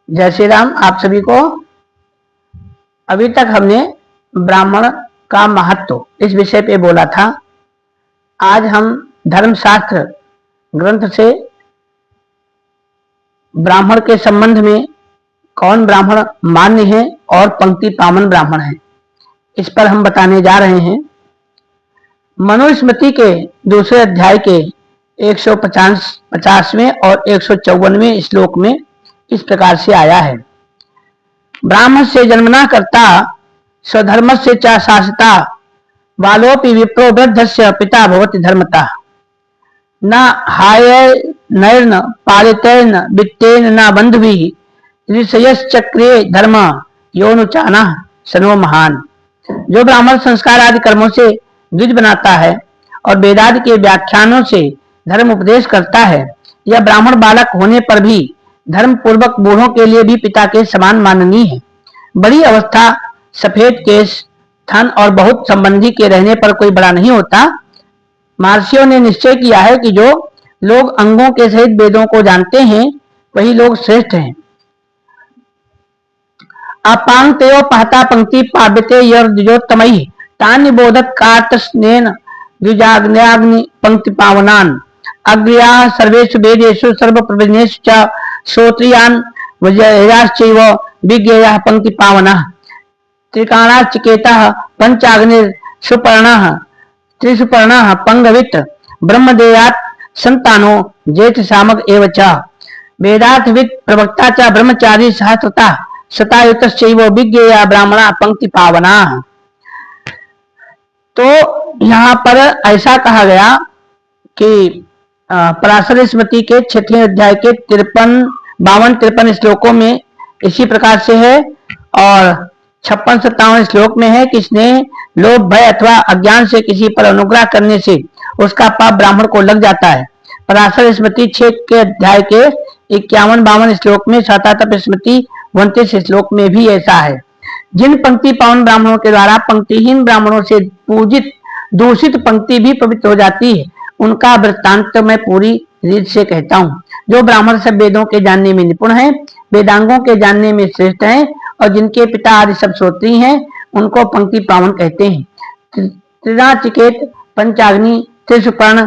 जय श्री राम। आप सभी को अभी तक हमने ब्राह्मण का महत्व इस विषय पे बोला था। आज हम धर्मशास्त्र ग्रंथ से ब्राह्मण के संबंध में कौन ब्राह्मण मान्य है और पंक्ति पावन ब्राह्मण है, इस पर हम बताने जा रहे हैं। मनुस्मृति के दूसरे अध्याय के 150वें और 154वें श्लोक में इस प्रकार से आया है। ब्राह्मण से जन्मना करता स्वधर्म से चा शासता बालोपि विप्रो वृद्धस्य पिता भवति धर्मता न हाय नैर्न पालितेन वित्तेन न बंधुभिः ऋषयश्चक्रे धर्म योनुचाना सनो महान। जो ब्राह्मण संस्कार आदि कर्मों से द्विज बनाता है और वेदादि के व्याख्यानों से धर्म उपदेश करता है, यह ब्राह्मण बालक होने पर भी धर्म पूर्वक बूढ़ों के लिए भी पिता के समान माननीय है। बड़ी अवस्था, सफेद केश, थन और बहुत संबंधी के रहने पर कोई बड़ा नहीं होता। महर्षियों ने निश्चय किया है कि जो लोग अंगों के सहित वेदों को जानते हैं वही लोग श्रेष्ठ हैं। अपांगतयो पहता पंक्ति पाव्यते यर्द्योत्तमैः तानि बोधत कार्तस्नेन द्विजाग्न्याग्नि पंक्ति पावनान अग्र्या सर्वेषु वेदेषु सर्वप्रविष्टेषु च श्रोत्रियान् वज्राश्चैव विज्ञेयः पंक्ति पावनः त्रिकाणाचिकेतः पंचाग्निर् सुपर्णः त्रिसुपर्णः पंगवित् ब्रह्मदेयात् संतानो जेठ सामक एव च वेदार्थवित् प्रवक्ता च ब्रह्मचारी सहस्रता शतायुतश्चैव विज्ञेया ब्राह्मणा पंक्ति पावना। तो यहाँ पर ऐसा कहा गया कि पराशर स्मृति के 6वें अध्याय के 52-53 श्लोकों में इसी प्रकार से है और 56-57 श्लोक में है कि स्नेह, लोभ, भय अथवा अज्ञान से किसी पर अनुग्रह करने से उसका पाप ब्राह्मण को लग जाता है। पराशर स्मृति 6 के अध्याय के 51-52 श्लोक में, शतातप स्मृति 29 श्लोक में भी ऐसा है। जिन पंक्ति पावन ब्राह्मणों के द्वारा पंक्तिहीन ब्राह्मणों से पूजित दूषित पंक्ति भी पवित्र हो जाती है, उनका वृत्तांत मैं पूरी रीत से कहता हूँ। जो ब्राह्मण सब वेदों के जानने में निपुण हैं, वेदांगों के जानने में श्रेष्ठ हैं और जिनके पिता आदि सब श्रोत्री हैं, उनको पंक्ति पावन कहते हैं। त्रिनाचिकेत, पंचाग्नि, त्रिसुपर्ण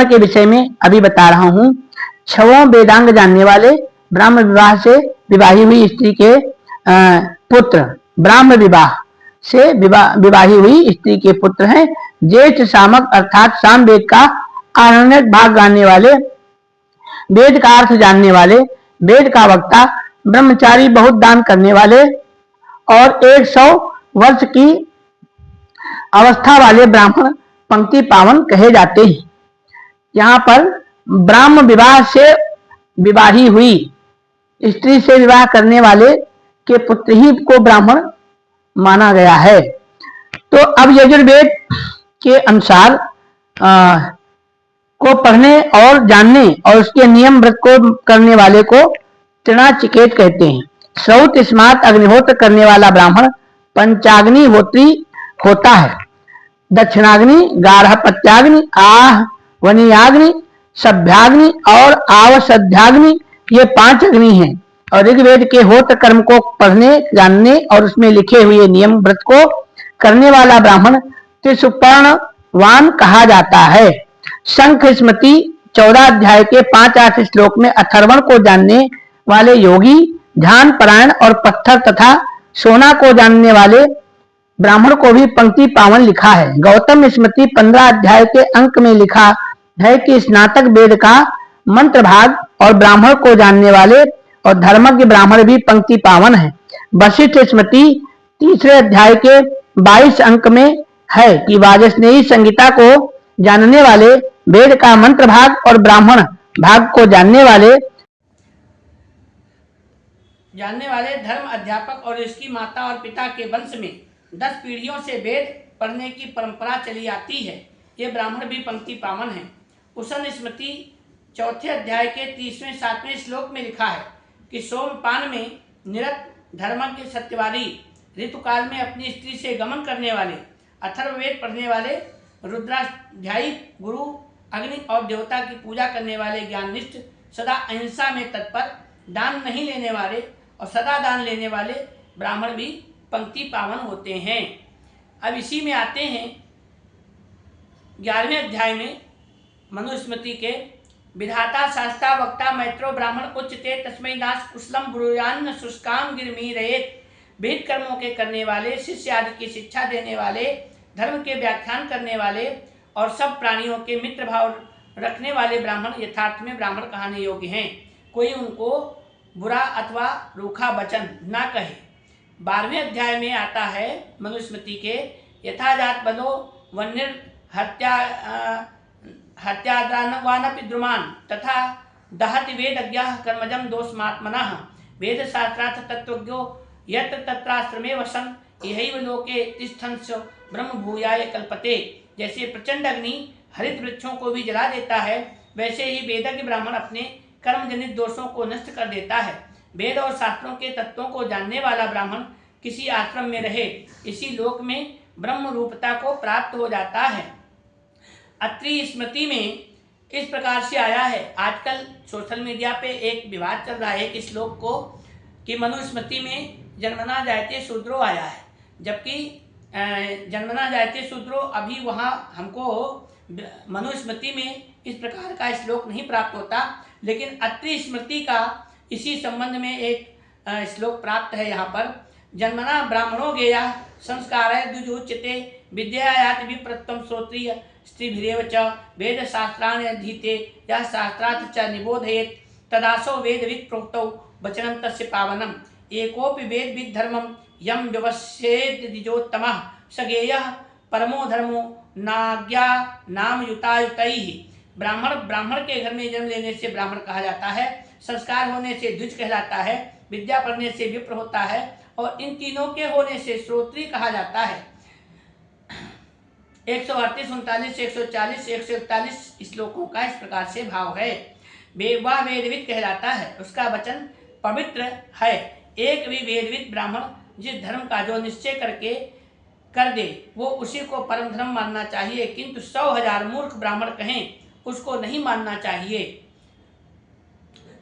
के विषय में अभी बता रहा हूँ। 6 वेदांग जानने वाले ब्राह्म विवाह से विवाही हुई स्त्री के पुत्र ब्राह्म विवाह से विवाही हुई स्त्री के पुत्र हैं। जेठ सामक अर्थात साम वेद का आरण्यक भाग जानने वाले, वेद का अर्थ जानने वाले, वेद का वक्ता, ब्रह्मचारी, बहुत दान करने वाले और 100 वर्ष की अवस्था वाले ब्राह्मण पंक्ति पावन कहे जाते हैं। यहाँ पर ब्राह्म विवाह से विवाही हुई स्त्री से विवाह करने वाले के पुत्र ही को ब्राह्मण माना गया है। तो अब यजुर्वेद के अनुसार को पढ़ने और जानने और उसके नियम व्रत को करने वाले को त्रिनाचिकेत कहते हैं। श्रौत स्मार्त अग्निहोत्र करने वाला ब्राह्मण पंचाग्निहोत्री होता है। दक्षिणाग्नि, गार्हपत्याग्नि, वनियाग्नि, सभ्याग्नि और आवसध्याग्नि, ये 5 अग्नि हैं और ऋग्वेद के होत्र कर्म को पढ़ने, जानने और उसमें लिखे हुए नियम व्रत को करने वाला ब्राह्मण त्रिसुपर्णवान कहा जाता है। शंख स्मृति 14 अध्याय के 5-8 श्लोक में अथर्वण को जानने वाले योगी, ध्यान परायण और पत्थर तथा सोना को जानने वाले ब्राह्मण को भी पंक्ति पावन लिखा है। गौतम स्मृति 15 अध्याय के अंक में लिखा है कि स्नातक वेद का मंत्र भाग और ब्राह्मण को जानने वाले और धर्मज्ञ ब्राह्मण भी पंक्ति पावन है। वशिष्ठ स्मृति 3 अध्याय के 22 अंक में है कि वाजस्नेयी संगीता को जानने वाले, वेद का मंत्र भाग और ब्राह्मण भाग को जानने वाले धर्म अध्यापक और इसकी माता और पिता के वंश में 10 पीढ़ियों से वेद पढ़ने की परंपरा चली आती है। ये ब्राह्मण भी पंक्ति पावन है। उसन स्मृति 4 अध्याय के 30वें-7वें श्लोक में लिखा है कि सोमपान में निरत, धर्मज्ञ, सत्यवादी, ऋतुकाल में अपनी स्त्री से गमन करने वाले, अथर्ववेद पढ़ने वाले, रुद्राध्यायी, गुरु, अग्नि और देवता की पूजा करने वाले, ज्ञाननिष्ठ, सदा अहिंसा में तत्पर, दान नहीं लेने वाले और सदा दान लेने वाले ब्राह्मण भी पंक्ति पावन होते हैं। अब इसी में आते हैं 11वें अध्याय में मनुस्मृति के विधाता शास्ता वक्ता मैत्रो ब्राह्मण उच्चते तस्मै नास कुशलम ब्रूयान्न शुष्काम गिरमीरेत। वेद कर्मों के करने वाले, शिष्य आदि की शिक्षा देने वाले, धर्म के व्याख्यान करने वाले और सब प्राणियों के मित्र भाव रखने वाले ब्राह्मण यथार्थ में ब्राह्मण कहने योग्य हैं। कोई उनको बुरा अथवा रूखा वचन ना कहे। 12वें अध्याय में आता है मनुस्मृति के यथाजात बलो वन्य हत्याद्रानवानपि द्रुमान् तथा दहति वेदज्ञः कर्मजं दोषमात्मनः। वेदशास्त्रार्थ तत्त्वज्ञो यत्र तत्राश्रमे वसन् यहैव लोके तिष्ठन्स ब्रह्म भूयाय कल्पते। जैसे प्रचंड अग्नि हरित वृक्षों को भी जला देता है, वैसे ही वेदज्ञ ब्राह्मण अपने कर्म जनित दोषों को नष्ट कर देता है। वेद और शास्त्रों के तत्वों को जानने वाला ब्राह्मण किसी आश्रम में रहे, इसी लोक में ब्रह्म रूपता को प्राप्त हो जाता है। अत्रि स्मृति में इस प्रकार से आया है। आजकल सोशल मीडिया पे एक विवाद चल रहा है इस श्लोक को कि मनुस्मृति में जन्मना जायते शूद्रो आया है, जबकि जन्मना जायते शूद्रो अभी वहाँ हमको मनुस्मृति में इस प्रकार का श्लोक नहीं प्राप्त होता, लेकिन अत्रि स्मृति का इसी संबंध में एक श्लोक प्राप्त है। यहाँ पर जन्मना ब्राह्मणो गेया संस्कार द्विजोच्यते विद्यायाति विप्रत्तम श्रोत्रिय स्त्रीभिरेव च वेद शास्त्राणि अधीते यः शास्त्रार्थ च निबोधयेत् तदासौ वेदवित् प्रोक्तौ वचनं तस्य पावनम्। एकोपि वेदविद् धर्मं यं व्यवस्येत् द्विजोत्तमः स गेयः परमो धर्मो नाज्ञा नाम युतायुतैः। ब्राह्मण के घर में जन्म लेने से ब्राह्मण कहा जाता है, संस्कार होने से द्विज कहलाता है, विद्या पढ़ने से विप्र होता है और इन तीनों के होने से श्रोत्री कहा जाता है। 138, 39, 140, 141 श्लोकों का इस प्रकार से भाव है। वह वेदविद कहलाता है, उसका वचन पवित्र है। एक भी वेदविद ब्राह्मण जिस धर्म का जो निश्चय करके कर दे वो उसी को परम धर्म मानना चाहिए, किंतु 100,000 मूर्ख ब्राह्मण कहें उसको नहीं मानना चाहिए।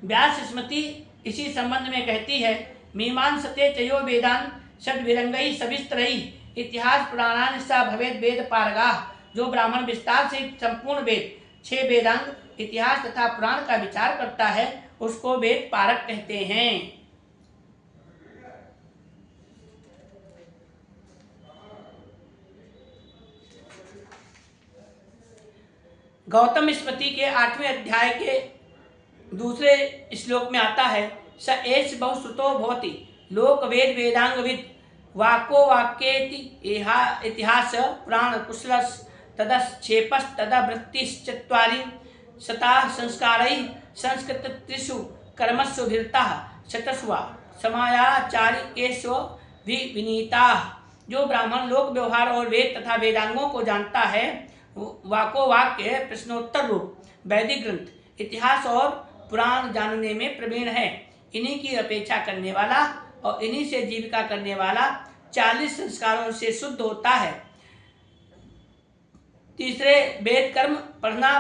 व्यास स्मृति इसी संबंध में कहती है मीमांसते चयो वेदान षड्विरंगै सविस्तरै इतिहास पुराणानि सा भवेद वेद पारगाः। जो ब्राह्मण विस्तार से संपूर्ण वेद 6 वेदांग इतिहास तथा पुराण का विचार करता है उसको वेद पारक कहते हैं। गौतम स्मृति के 8वें अध्याय के दूसरे श्लोक में आता है स एष बहुश्रुतो भवति लोक वेद वेदांगविद वाको वाक्येति इतिहास पुराण कुशलस् तदक्षेपस् तदवृत्तिश्चत्वारि शता संस्कारैः संस्कृतिषु कर्मसु धीरताः शतस्वा समायाचार्येषु विनीताः। जो ब्राह्मण लोक व्यवहार और वेद तथा वेदांगों को जानता है, वाको वाक्य प्रश्नोत्तर रूप वैदिक ग्रंथ इतिहास और पुराण जानने में प्रवीण है, इन्हीं की अपेक्षा करने वाला और इन्हीं से जीविका करने वाला 40 संस्कारों से शुद्ध होता है। तीसरे वेद कर्म पढ़ना,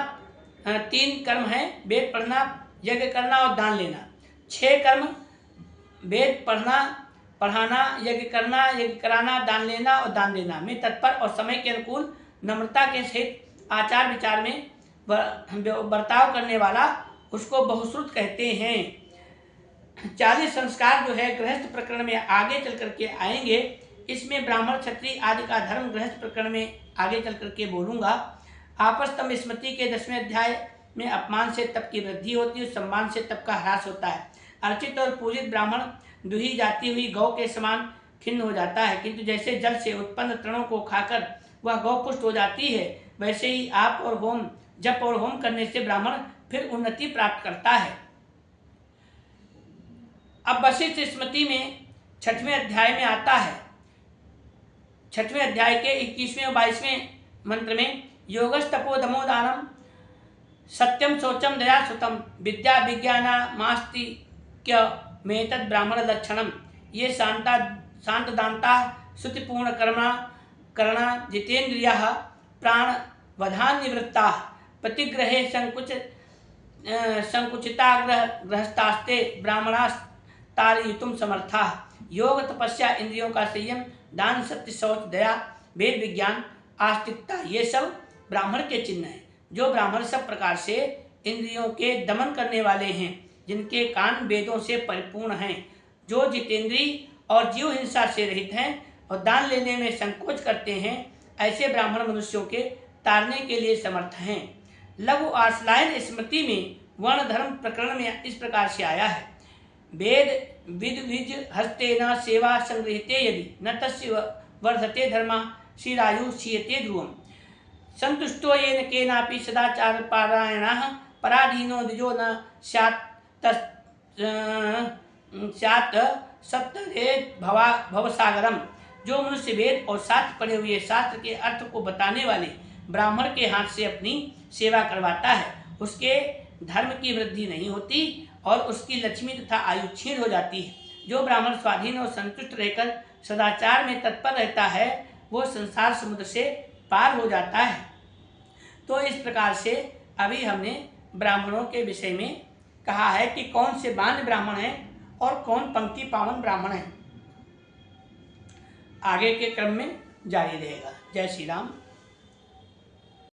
3 कर्म है वेद पढ़ना, यज्ञ करना और दान लेना। 6 कर्म वेद पढ़ना, पढ़ाना, यज्ञ करना, यज्ञ कराना, दान लेना और दान देना में तत्पर और समय के अनुकूल नम्रता के सहित आचार विचार में बर्ताव करने वाला उसको बहुश्रुत कहते हैं। 40 संस्कार जो है गृहस्थ प्रकरण में आगे चल करके आएंगे, इसमें ब्राह्मण क्षत्रिय आदि का धर्म गृहस्थ प्रकरण में आगे चल करके बोलूँगा। आपस्तम्भ स्मृति के 10वें अध्याय में अपमान से तप की वृद्धि होती है, सम्मान से तप का ह्रास होता है। अर्चित और पूजित ब्राह्मण दुही जाती हुई गौ के समान खिन्न हो जाता है, किंतु जैसे जल से उत्पन्न तृणों को खाकर वह गौ पुष्ट हो जाती है, वैसे ही आप और होम जप और होम करने से ब्राह्मण फिर उन्नति प्राप्त करता है। अब वशिष्ठ स्मृति में 6वें अध्याय में आता है, 6वें अध्याय के 21वें और 22वें मंत्र में योगस्तपो दमो दानम सत्यम शौचम दया सुतम विद्या विज्ञानमास्ति क्या मेतद ब्राह्मण लक्षणम। ये शांत दानता श्रुतिपूर्ण कर्णा जितेन्द्रिया प्राण वधान निवृत्ता प्रतिग्रहे संकुच संकुचिताग्रह गृहस्थास्ते ब्राह्मणास्तारयितुं समर्था। योग, तपस्या, इंद्रियों का संयम, दान, सत्य, शौच, दया, वेद विज्ञान, आस्तिकता, ये सब ब्राह्मण के चिन्ह हैं। जो ब्राह्मण सब प्रकार से इंद्रियों के दमन करने वाले हैं, जिनके कान वेदों से परिपूर्ण हैं, जो जितेंद्रीय और जीव हिंसा से रहित हैं और दान लेने में संकोच करते हैं, ऐसे ब्राह्मण मनुष्यों के तारने के लिए समर्थ हैं। लघु आश्लायन स्मृति में वर्ण धर्म प्रकरण में इस प्रकार से आया है। वेद विद विज हस्तेन सेवा संगृह्यते यदि न तस्य वर्धते धर्म श्रीरायु क्षीयते ध्रुवम्। संतुष्टो येन केनापि सदाचार पारायणः पराधीनो द्विजो न स्यात् सप्तरेत भवसागरम। जो मनुष्य वेद और शास्त्र पढ़े हुए शास्त्र के अर्थ को बताने वाले ब्राह्मण के हाथ से अपनी सेवा करवाता है, उसके धर्म की वृद्धि नहीं होती और उसकी लक्ष्मी तथा आयु क्षीण हो जाती है। जो ब्राह्मण स्वाधीन और संतुष्ट रहकर सदाचार में तत्पर रहता है, वो संसार समुद्र से पार हो जाता है। तो इस प्रकार से अभी हमने ब्राह्मणों के विषय में कहा है कि कौन से बान्य ब्राह्मण हैं और कौन पंक्ति पावन ब्राह्मण हैं। आगे के क्रम में जारी रहेगा। जय श्री राम।